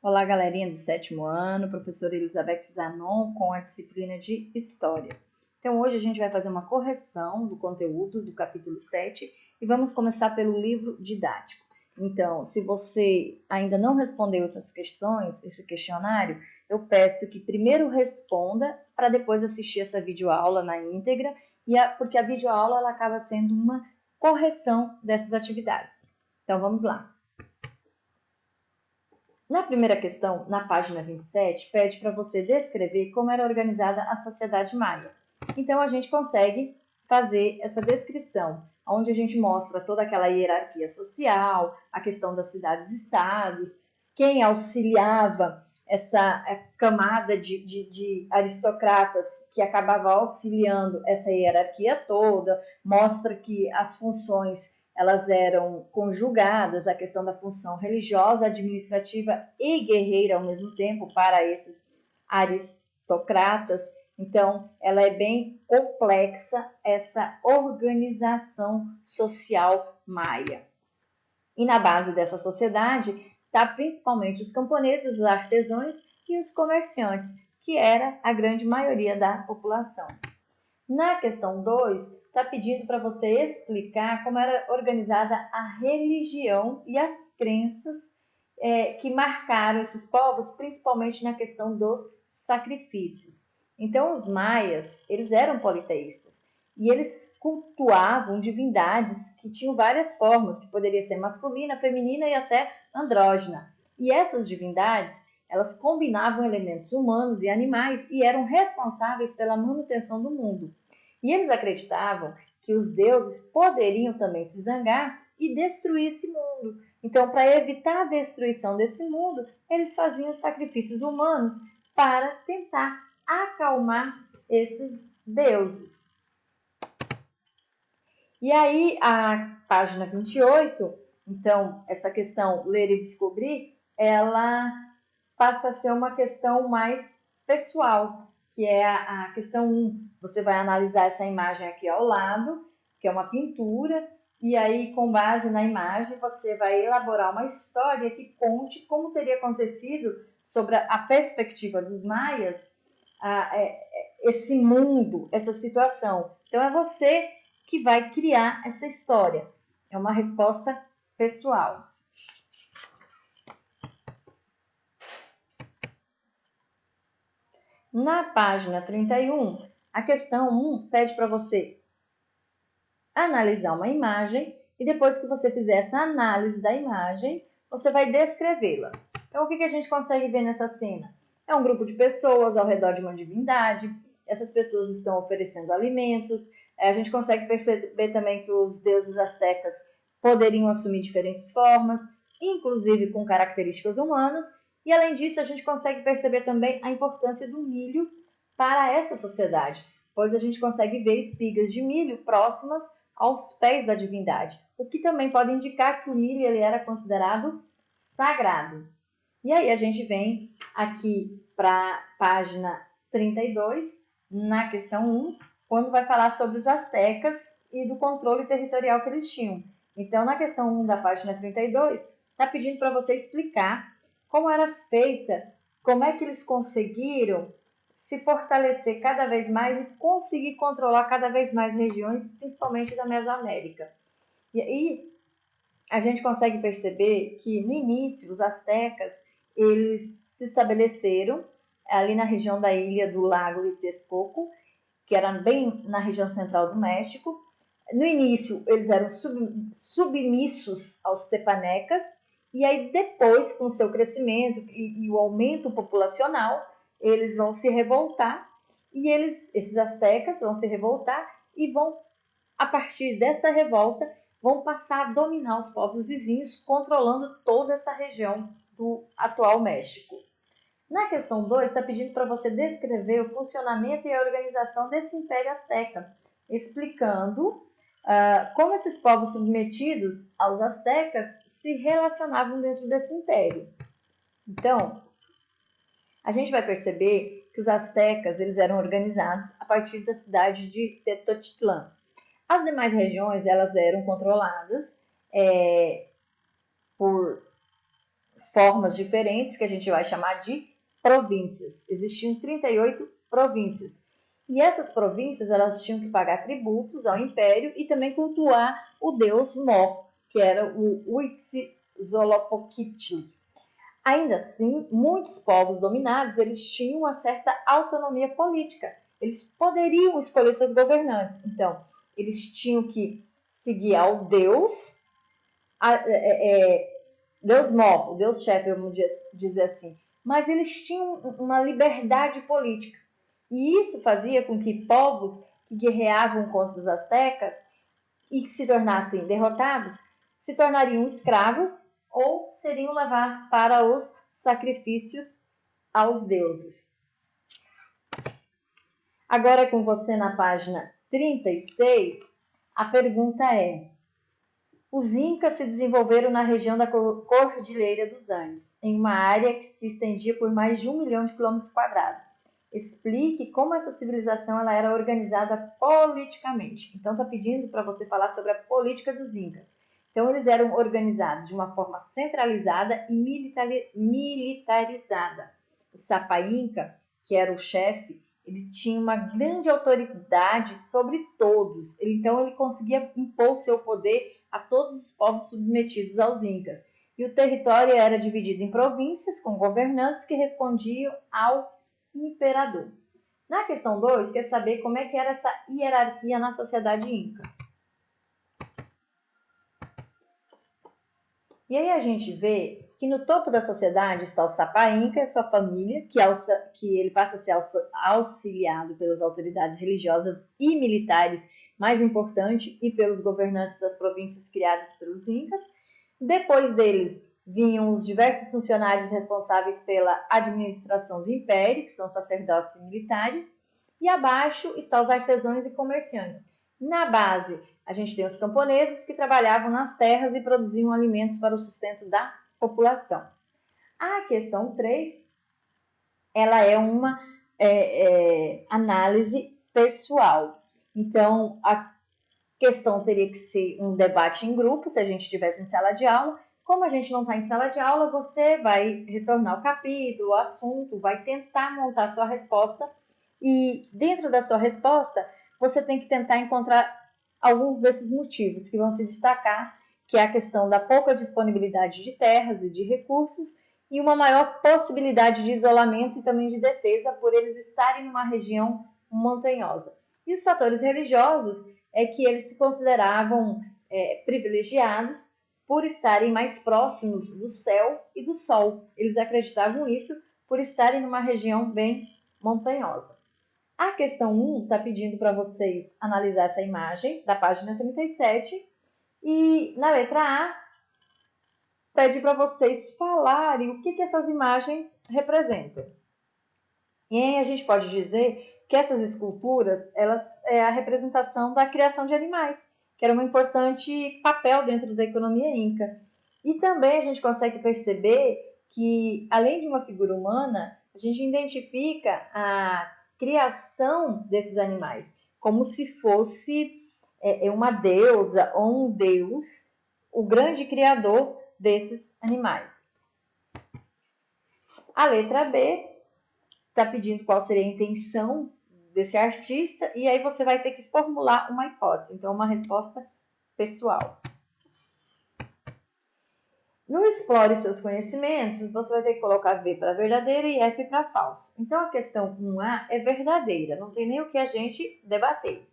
Olá, galerinha do 7º ano, professora Elizabeth Zanon com a disciplina de História. Então, hoje a gente vai fazer uma correção do conteúdo do capítulo 7 e vamos começar pelo livro didático. Então, se você ainda não respondeu essas questões, esse questionário, eu peço que primeiro responda para depois assistir essa videoaula na íntegra, porque a videoaula ela acaba sendo uma correção dessas atividades. Então, vamos lá. Na primeira questão, na página 27, pede para você descrever como era organizada a sociedade maia. Então, a gente consegue fazer essa descrição, onde a gente mostra toda aquela hierarquia social, a questão das cidades-estados, quem auxiliava essa camada de aristocratas que acabava auxiliando essa hierarquia toda, mostra que as funções elas eram conjugadas, a questão da função religiosa, administrativa e guerreira ao mesmo tempo para esses aristocratas. Então, ela é bem complexa, essa organização social maia. E na base dessa sociedade está principalmente os camponeses, os artesãos e os comerciantes, que era a grande maioria da população. Na questão 2, está pedindo para você explicar como era organizada a religião e as crenças que marcaram esses povos, principalmente na questão dos sacrifícios. Então, os maias, eles eram politeístas e eles cultuavam divindades que tinham várias formas, que poderia ser masculina, feminina e até andrógena. E essas divindades, elas combinavam elementos humanos e animais e eram responsáveis pela manutenção do mundo. E eles acreditavam que os deuses poderiam também se zangar e destruir esse mundo. Então, para evitar a destruição desse mundo, eles faziam os sacrifícios humanos para tentar acalmar esses deuses. E aí, a página 28, então, essa questão ler e descobrir, ela passa a ser uma questão mais pessoal, que é a questão 1. Você vai analisar essa imagem aqui ao lado, que é uma pintura, e aí, com base na imagem, você vai elaborar uma história que conte como teria acontecido, sobre a perspectiva dos maias, esse mundo, essa situação. Então, é você que vai criar essa história. É uma resposta pessoal. Na página 31, a questão 1 pede para você analisar uma imagem e depois que você fizer essa análise da imagem, você vai descrevê-la. Então, o que a gente consegue ver nessa cena? É um grupo de pessoas ao redor de uma divindade, essas pessoas estão oferecendo alimentos, a gente consegue perceber também que os deuses astecas poderiam assumir diferentes formas, inclusive com características humanas, e além disso a gente consegue perceber também a importância do milho para essa sociedade, pois a gente consegue ver espigas de milho próximas aos pés da divindade, o que também pode indicar que o milho ele era considerado sagrado. E aí a gente vem aqui para a página 32, na questão 1, quando vai falar sobre os astecas e do controle territorial que eles tinham. Então, na questão 1 da página 32, está pedindo para você explicar como era feita, como é que eles conseguiram se fortalecer cada vez mais e conseguir controlar cada vez mais regiões, principalmente da Mesoamérica. E aí a gente consegue perceber que no início os astecas eles se estabeleceram ali na região da ilha do Lago de Texcoco, que era bem na região central do México. No início eles eram submissos aos tepanecas e aí depois, com o seu crescimento e o aumento populacional, eles vão se revoltar e esses astecas vão se revoltar e vão, a partir dessa revolta, vão passar a dominar os povos vizinhos, controlando toda essa região do atual México. Na questão 2, está pedindo para você descrever o funcionamento e a organização desse Império Azteca, explicando como esses povos submetidos aos astecas se relacionavam dentro desse império. Então, a gente vai perceber que os astecas eles eram organizados a partir da cidade de Tenochtitlán. As demais regiões elas eram controladas por formas diferentes que a gente vai chamar de províncias. Existiam 38 províncias. E essas províncias elas tinham que pagar tributos ao império e também cultuar o deus Mor, que era o Huitzilopochtli. Ainda assim, muitos povos dominados eles tinham uma certa autonomia política. Eles poderiam escolher seus governantes. Então, eles tinham que seguir ao deus, Deus Mor, o deus chefe, vamos dizer assim. Mas eles tinham uma liberdade política. E isso fazia com que povos que guerreavam contra os astecas e que se tornassem derrotados, se tornariam escravos ou seriam levados para os sacrifícios aos deuses. Agora com você na página 36, a pergunta é: os Incas se desenvolveram na região da Cordilheira dos Andes, em uma área que se estendia por mais de 1 milhão de quilômetros quadrados. Explique como essa civilização ela era organizada politicamente. Então, está pedindo para você falar sobre a política dos Incas. Então, eles eram organizados de uma forma centralizada e militarizada. O Sapa Inca, que era o chefe, ele tinha uma grande autoridade sobre todos. Então, ele conseguia impor seu poder a todos os povos submetidos aos Incas. E o território era dividido em províncias, com governantes que respondiam ao imperador. Na questão 2, quer saber como é que era essa hierarquia na sociedade inca. E aí a gente vê que no topo da sociedade está o Sapa Inca e a sua família, que ele passa a ser auxiliado pelas autoridades religiosas e militares, mais importante, e pelos governantes das províncias criadas pelos Incas. Depois deles vinham os diversos funcionários responsáveis pela administração do império, que são sacerdotes e militares, e abaixo estão os artesãos e comerciantes. Na base, a gente tem os camponeses que trabalhavam nas terras e produziam alimentos para o sustento da população. A questão 3, ela é uma análise pessoal. Então, a questão teria que ser um debate em grupo, se a gente estivesse em sala de aula. Como a gente não está em sala de aula, você vai retornar o capítulo, o assunto, vai tentar montar a sua resposta e dentro da sua resposta, você tem que tentar encontrar alguns desses motivos que vão se destacar, que é a questão da pouca disponibilidade de terras e de recursos e uma maior possibilidade de isolamento e também de defesa por eles estarem em uma região montanhosa. E os fatores religiosos é que eles se consideravam privilegiados por estarem mais próximos do céu e do sol. Eles acreditavam isso por estarem numa região bem montanhosa. A questão 1 está pedindo para vocês analisar essa imagem da página 37 e na letra A pede para vocês falarem o que essas imagens representam. E aí a gente pode dizer que essas esculturas elas é a representação da criação de animais, que era um importante papel dentro da economia inca. E também a gente consegue perceber que, além de uma figura humana, a gente identifica a criação desses animais, como se fosse uma deusa ou um deus, o grande criador desses animais. A letra B está pedindo qual seria a intenção desse artista e aí você vai ter que formular uma hipótese, então uma resposta pessoal. No Explore seus conhecimentos, você vai ter que colocar V para verdadeira e F para falso. Então, a questão 1A é verdadeira, não tem nem o que a gente debater.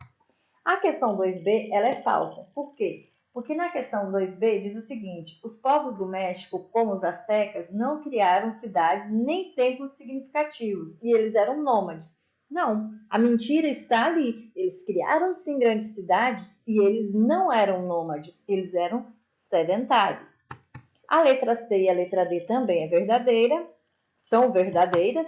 A questão 2B, ela é falsa. Por quê? Porque na questão 2B diz o seguinte: os povos do México, como os astecas, não criaram cidades nem templos significativos, e eles eram nômades. Não, a mentira está ali. Eles criaram sim grandes cidades e eles não eram nômades, eles eram sedentários. A letra C e a letra D também é verdadeira, são verdadeiras.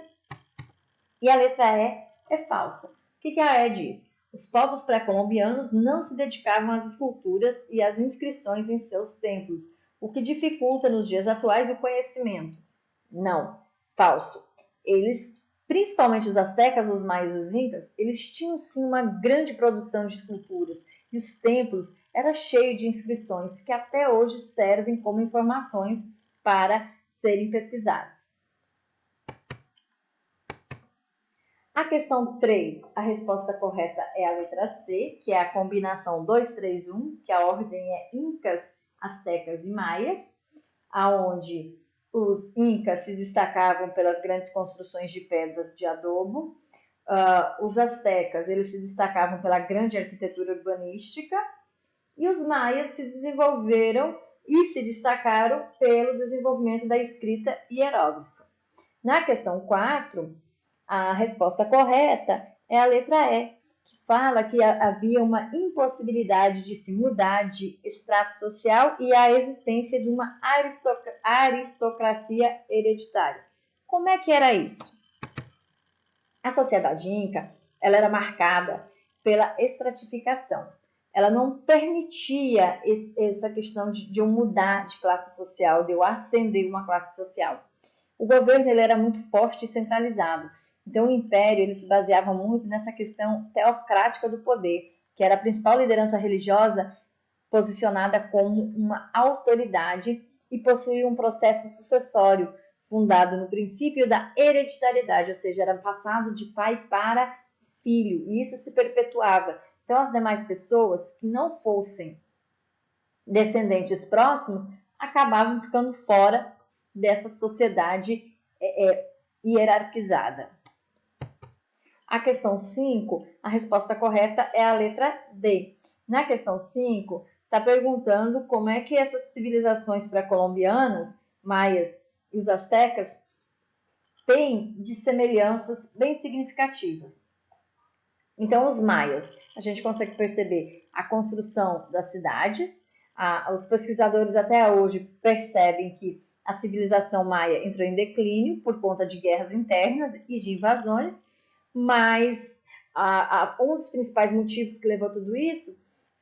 E a letra E é falsa. O que a E diz? Os povos pré-colombianos não se dedicavam às esculturas e às inscrições em seus templos, o que dificulta nos dias atuais o conhecimento. Não, falso. Eles, principalmente os astecas, os maias e os incas, eles tinham sim uma grande produção de esculturas e os templos era cheio de inscrições que até hoje servem como informações para serem pesquisados. A questão 3, a resposta correta é a letra C, que é a combinação 2, 3, 1, que a ordem é Incas, Astecas e Maias, aonde os Incas se destacavam pelas grandes construções de pedras de adobo, os Astecas eles se destacavam pela grande arquitetura urbanística e os Maias se desenvolveram e se destacaram pelo desenvolvimento da escrita hieróglifa. Na questão 4, a resposta correta é a letra E, que fala que havia uma impossibilidade de se mudar de extrato social e a existência de uma aristocracia hereditária. Como é que era isso? A sociedade inca ela era marcada pela estratificação. Ela não permitia essa questão de eu mudar de classe social, de eu ascender uma classe social. O governo ele era muito forte e centralizado. Então, o império ele se baseava muito nessa questão teocrática do poder, que era a principal liderança religiosa posicionada como uma autoridade e possuía um processo sucessório, fundado no princípio da hereditariedade, ou seja, era passado de pai para filho, e isso se perpetuava. Então, as demais pessoas que não fossem descendentes próximos acabavam ficando fora dessa sociedade hierarquizada. A questão 5, a resposta correta é a letra D. Na questão 5, está perguntando como é que essas civilizações pré-colombianas, maias e os astecas, têm de semelhanças bem significativas. Então, os maias, a gente consegue perceber a construção das cidades. Os pesquisadores até hoje percebem que a civilização maia entrou em declínio por conta de guerras internas e de invasões, mas um dos principais motivos que levou a tudo isso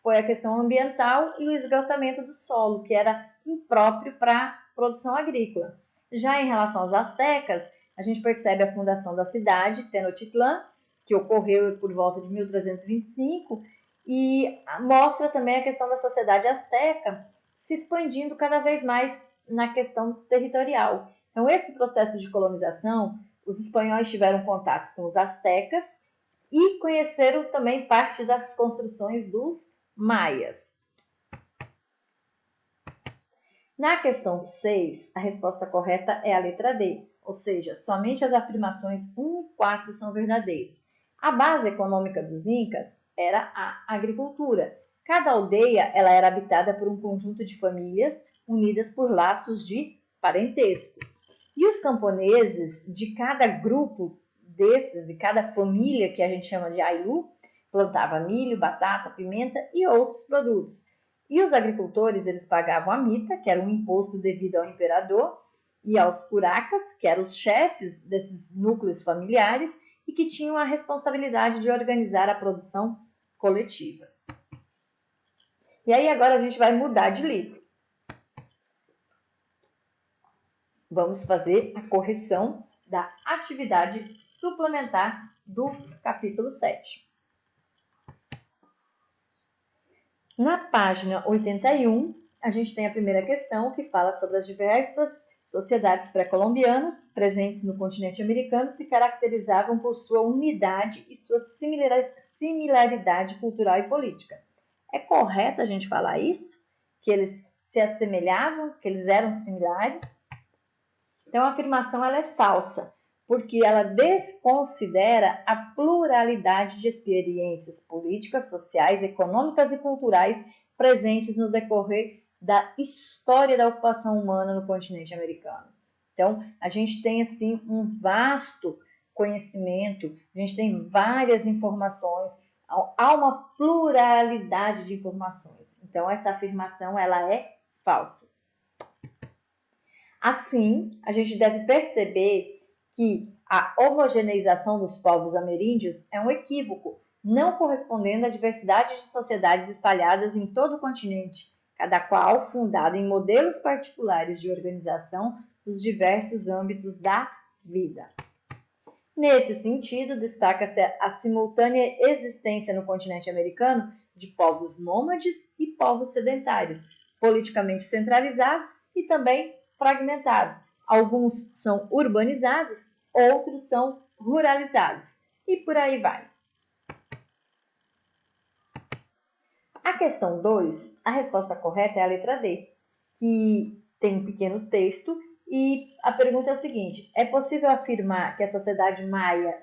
foi a questão ambiental e o esgotamento do solo, que era impróprio para a produção agrícola. Já em relação aos astecas, a gente percebe a fundação da cidade, Tenochtitlán, que ocorreu por volta de 1325, e mostra também a questão da sociedade asteca se expandindo cada vez mais na questão territorial. Então, esse processo de colonização, os espanhóis tiveram contato com os astecas e conheceram também parte das construções dos maias. Na questão 6, a resposta correta é a letra D, ou seja, somente as afirmações 1 e 4 são verdadeiras. A base econômica dos incas era a agricultura. Cada aldeia ela era habitada por um conjunto de famílias unidas por laços de parentesco. E os camponeses de cada grupo desses, de cada família que a gente chama de Ailu, plantava milho, batata, pimenta e outros produtos. E os agricultores eles pagavam a mita, que era um imposto devido ao imperador, e aos curacas, que eram os chefes desses núcleos familiares, e que tinham a responsabilidade de organizar a produção coletiva. E aí agora a gente vai mudar de livro. Vamos fazer a correção da atividade suplementar do capítulo 7. Na página 81, a gente tem a primeira questão que fala sobre as diversas sociedades pré-colombianas presentes no continente americano se caracterizavam por sua unidade e sua similaridade cultural e política. É correto a gente falar isso? Que eles se assemelhavam, que eles eram similares? Então, a afirmação ela é falsa, porque ela desconsidera a pluralidade de experiências políticas, sociais, econômicas e culturais presentes no decorrer da história da ocupação humana no continente americano. Então, a gente tem assim um vasto conhecimento, a gente tem várias informações, há uma pluralidade de informações. Então, essa afirmação ela é falsa. Assim, a gente deve perceber que a homogeneização dos povos ameríndios é um equívoco, não correspondendo à diversidade de sociedades espalhadas em todo o continente, cada qual fundada em modelos particulares de organização dos diversos âmbitos da vida. Nesse sentido, destaca-se a simultânea existência no continente americano de povos nômades e povos sedentários, politicamente centralizados e também fragmentados, Alguns são urbanizados, outros são ruralizados. E por aí vai. A questão 2, a resposta correta é a letra D, que tem um pequeno texto e a pergunta é o seguinte: é possível afirmar que a sociedade maia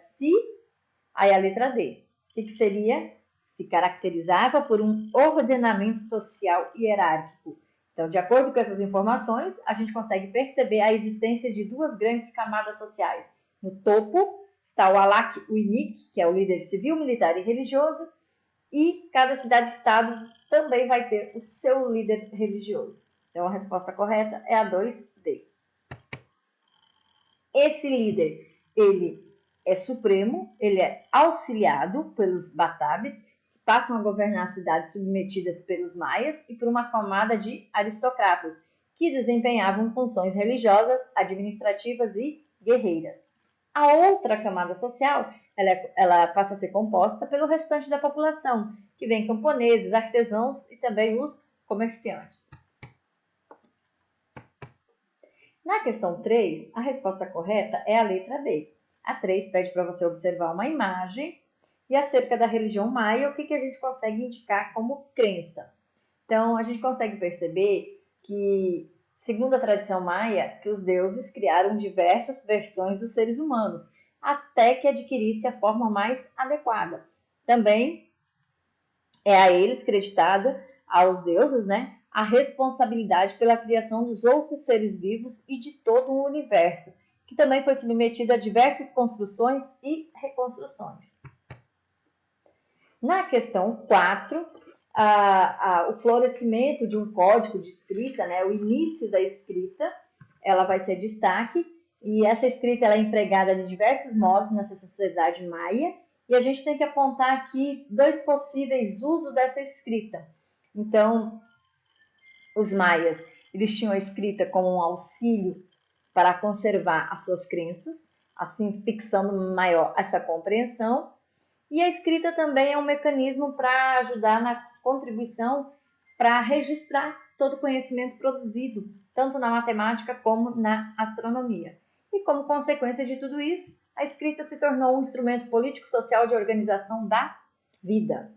Aí a letra D, o que seria? Se caracterizava por um ordenamento social hierárquico. Então, de acordo com essas informações, a gente consegue perceber a existência de duas grandes camadas sociais. No topo está o Alak Uinik, que é o líder civil, militar e religioso, e cada cidade-estado também vai ter o seu líder religioso. Então, a resposta correta é a 2D. Esse líder, ele é supremo, ele é auxiliado pelos batabes, que passam a governar cidades submetidas pelos maias e por uma camada de aristocratas, que desempenhavam funções religiosas, administrativas e guerreiras. A outra camada social, ela passa a ser composta pelo restante da população, que vem camponeses, artesãos e também os comerciantes. Na questão 3, a resposta correta é a letra B. A 3 pede para você observar uma imagem e acerca da religião maia, o que a gente consegue indicar como crença. Então, a gente consegue perceber que, segundo a tradição maia, que os deuses criaram diversas versões dos seres humanos, até que adquirisse a forma mais adequada. Também é a eles creditada, aos deuses, a responsabilidade pela criação dos outros seres vivos e de todo o universo, que também foi submetido a diversas construções e reconstruções. Na questão 4, o florescimento de um código de escrita, o início da escrita, ela vai ser destaque, e essa escrita ela é empregada de diversos modos nessa sociedade maia, e a gente tem que apontar aqui dois possíveis usos dessa escrita. Então, os maias, eles tinham a escrita como um auxílio para conservar as suas crenças, assim fixando maior essa compreensão. E a escrita também é um mecanismo para ajudar na contribuição para registrar todo o conhecimento produzido, tanto na matemática como na astronomia. E como consequência de tudo isso, a escrita se tornou um instrumento político-social de organização da vida.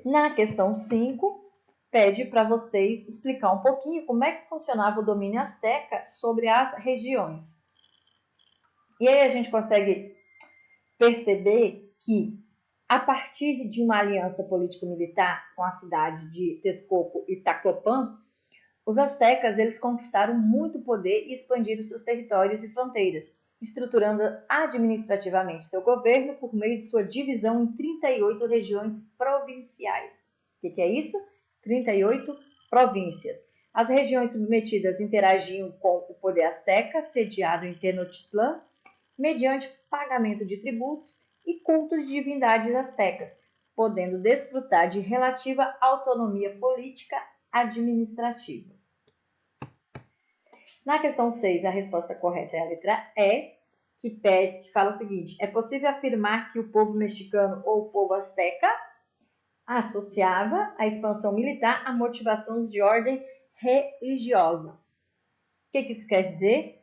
Na questão 5, pede para vocês explicar um pouquinho como é que funcionava o domínio asteca sobre as regiões. E aí a gente consegue perceber que, a partir de uma aliança político-militar com a cidade de Texcoco e Taclopan, os astecas eles conquistaram muito poder e expandiram seus territórios e fronteiras, estruturando administrativamente seu governo por meio de sua divisão em 38 regiões provinciais. O que é isso? 38 províncias. As regiões submetidas interagiam com o poder asteca, sediado em Tenochtitlan, mediante pagamento de tributos e cultos de divindades astecas, podendo desfrutar de relativa autonomia política administrativa. Na questão 6, a resposta correta é a letra E, que fala o seguinte: é possível afirmar que o povo mexicano ou o povo asteca associava a expansão militar a motivações de ordem religiosa. O que isso quer dizer?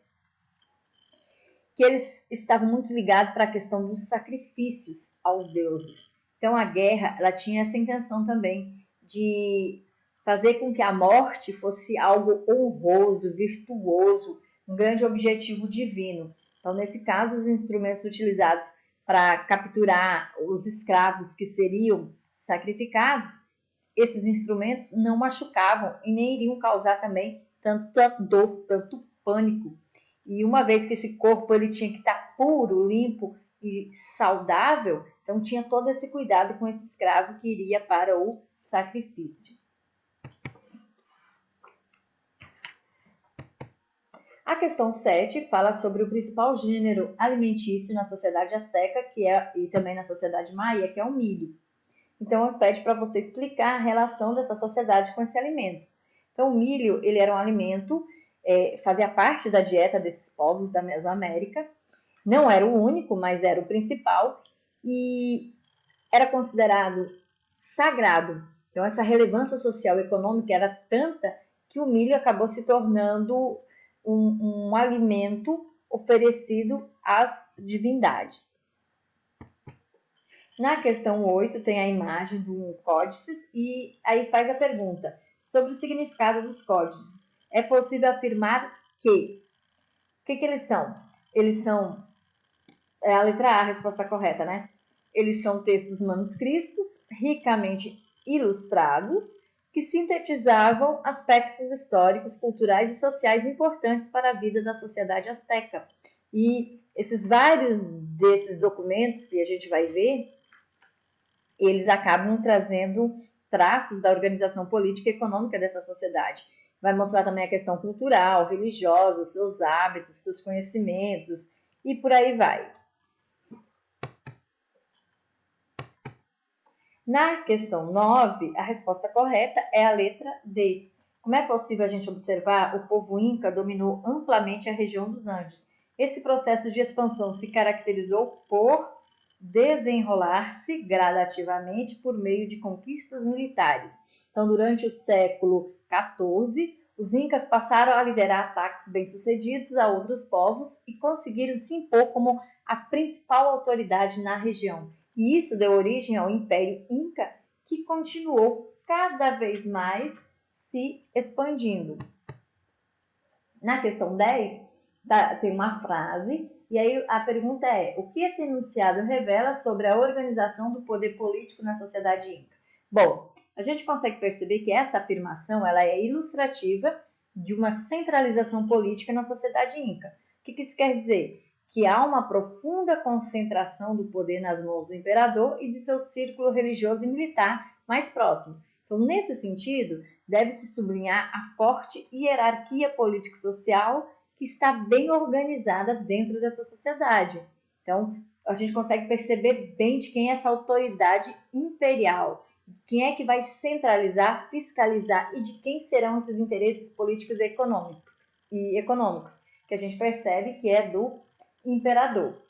Que eles estavam muito ligados para a questão dos sacrifícios aos deuses. Então a guerra, ela tinha essa intenção também de fazer com que a morte fosse algo honroso, virtuoso, um grande objetivo divino. Então, nesse caso, os instrumentos utilizados para capturar os escravos que seriam sacrificados, esses instrumentos não machucavam e nem iriam causar também tanta dor, tanto pânico. E uma vez que esse corpo ele tinha que estar puro, limpo e saudável, então tinha todo esse cuidado com esse escravo que iria para o sacrifício. A questão 7 fala sobre o principal gênero alimentício na sociedade asteca e também na sociedade maia, que é o milho. Então, pede para você explicar a relação dessa sociedade com esse alimento. Então, o milho ele era um alimento, fazia parte da dieta desses povos da Mesoamérica. Não era o único, mas era o principal e era considerado sagrado. Então, essa relevância social e econômica era tanta que o milho acabou se tornando um alimento oferecido às divindades. Na questão 8 tem a imagem do códices e aí faz a pergunta sobre o significado dos códices. É possível afirmar que... O que eles são? Eles são... É a letra A, a resposta correta, né? Eles são textos manuscritos, ricamente ilustrados, que sintetizavam aspectos históricos, culturais e sociais importantes para a vida da sociedade asteca. E esses vários desses documentos que a gente vai ver, eles acabam trazendo traços da organização política e econômica dessa sociedade. Vai mostrar também a questão cultural, religiosa, os seus hábitos, seus conhecimentos e por aí vai. Na questão 9, a resposta correta é a letra D. Como é possível a gente observar, o povo inca dominou amplamente a região dos Andes. Esse processo de expansão se caracterizou por desenrolar-se gradativamente por meio de conquistas militares. Então, durante o século XIV, os incas passaram a liderar ataques bem-sucedidos a outros povos e conseguiram se impor como a principal autoridade na região. E isso deu origem ao Império Inca, que continuou cada vez mais se expandindo. Na questão 10, tem uma frase, e aí a pergunta é: o que esse enunciado revela sobre a organização do poder político na sociedade inca? Bom, a gente consegue perceber que essa afirmação ela é ilustrativa de uma centralização política na sociedade inca. O que isso quer dizer? Que há uma profunda concentração do poder nas mãos do imperador e de seu círculo religioso e militar mais próximo. Então, nesse sentido, deve-se sublinhar a forte hierarquia político-social que está bem organizada dentro dessa sociedade. Então, a gente consegue perceber bem de quem é essa autoridade imperial, quem é que vai centralizar, fiscalizar e de quem serão esses interesses políticos e econômicos, que a gente percebe que é do imperador.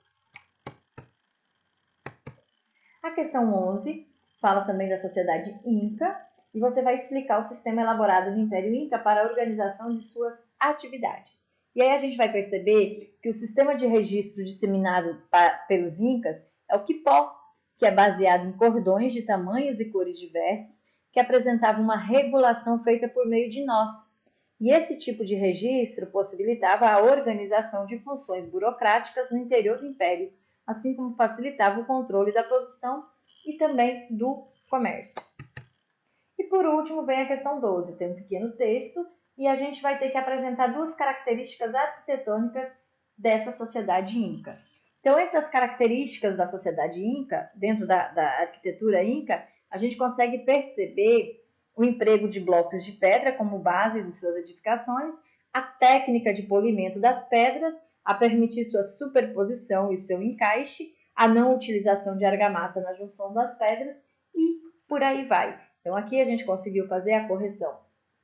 A questão 11 fala também da sociedade Inca e você vai explicar o sistema elaborado no Império Inca para a organização de suas atividades. E aí a gente vai perceber que o sistema de registro disseminado pelos Incas é o quipó, que é baseado em cordões de tamanhos e cores diversos, que apresentava uma regulação feita por meio de nós. E esse tipo de registro possibilitava a organização de funções burocráticas no interior do Império, assim como facilitava o controle da produção e também do comércio. E por último vem a questão 12, tem um pequeno texto e a gente vai ter que apresentar duas características arquitetônicas dessa sociedade inca. Então, entre as características da sociedade inca, dentro da arquitetura inca, a gente consegue perceber o emprego de blocos de pedra como base de suas edificações, a técnica de polimento das pedras, a permitir sua superposição e seu encaixe, a não utilização de argamassa na junção das pedras e por aí vai. Então, aqui a gente conseguiu fazer a correção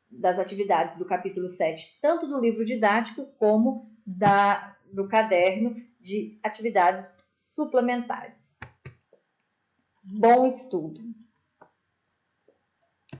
das atividades do capítulo 7, tanto do livro didático como do caderno de atividades suplementares. Bom estudo!